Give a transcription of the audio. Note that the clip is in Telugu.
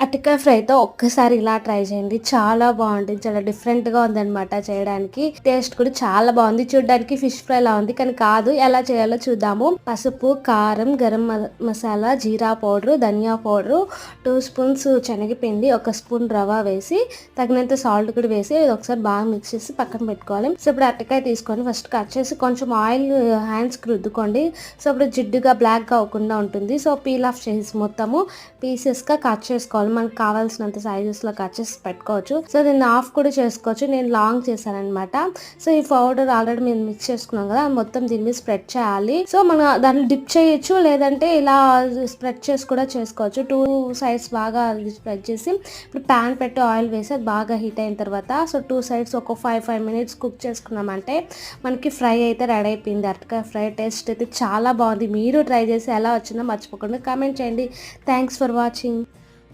అరటికాయ ఫ్రైతో ఒక్కసారి ఇలా ట్రై చేయండి. చాలా బాగుంటుంది. చాలా డిఫరెంట్‌గా ఉందనమాట చేయడానికి. టేస్ట్ కూడా చాలా బాగుంది. చూడ్డానికి ఫిష్ ఫ్రైలా ఉంది. కానీ కాదు. ఎలా చేయాలో చూద్దాము. పసుపు, కారం, గరం మసాలా, జీరా పౌడరు, ధనియా పౌడరు, 2 స్పూన్స్ శనగపిండి, 1 స్పూన్ రవ వేసి తగినంత సాల్ట్ కూడా వేసి ఇది ఒకసారి బాగా మిక్స్ చేసి పక్కన పెట్టుకోవాలి. సో ఇప్పుడు అరటికాయ తీసుకొని ఫస్ట్ కట్ చేసి కొంచెం ఆయిల్ హ్యాండ్స్కి రుద్దుకోండి. సో ఇప్పుడు జిడ్డుగా బ్లాక్‌గా అవ్వకుండా ఉంటుంది. సో పీల్ ఆఫ్ చేసి మొత్తము పీసెస్గా కట్ చేసుకోవాలి. మనకు కావాల్సినంత సైజెస్లో కట్ చేసి పెట్టుకోవచ్చు. సో దీన్ని ఆఫ్ కూడా చేసుకోవచ్చు. నేను లాంగ్ చేశాను అనమాట. సో ఈ పౌడర్ ఆల్రెడీ మేము మిక్స్ చేసుకున్నాం కదా, మొత్తం దీని మీద స్ప్రెడ్ చేయాలి. సో మనం దాన్ని డిప్ చేయొచ్చు, లేదంటే ఇలా స్ప్రెడ్ చేసి కూడా చేసుకోవచ్చు. 2 సైడ్స్ బాగా స్ప్రెడ్ చేసి ఇప్పుడు ప్యాన్ పెట్టి ఆయిల్ వేసి అది బాగా హీట్ అయిన తర్వాత సో 2 సైడ్స్ ఒక 5 మినిట్స్ కుక్ చేసుకున్నామంటే మనకి ఫ్రై అయితే రెడీ అయిపోయింది. అరటికాయ ఫ్రై టేస్ట్ అయితే చాలా బాగుంది. మీరు ట్రై చేసి ఎలా వచ్చిందో మర్చిపోకుండా కామెంట్ చేయండి. Thanks for watching.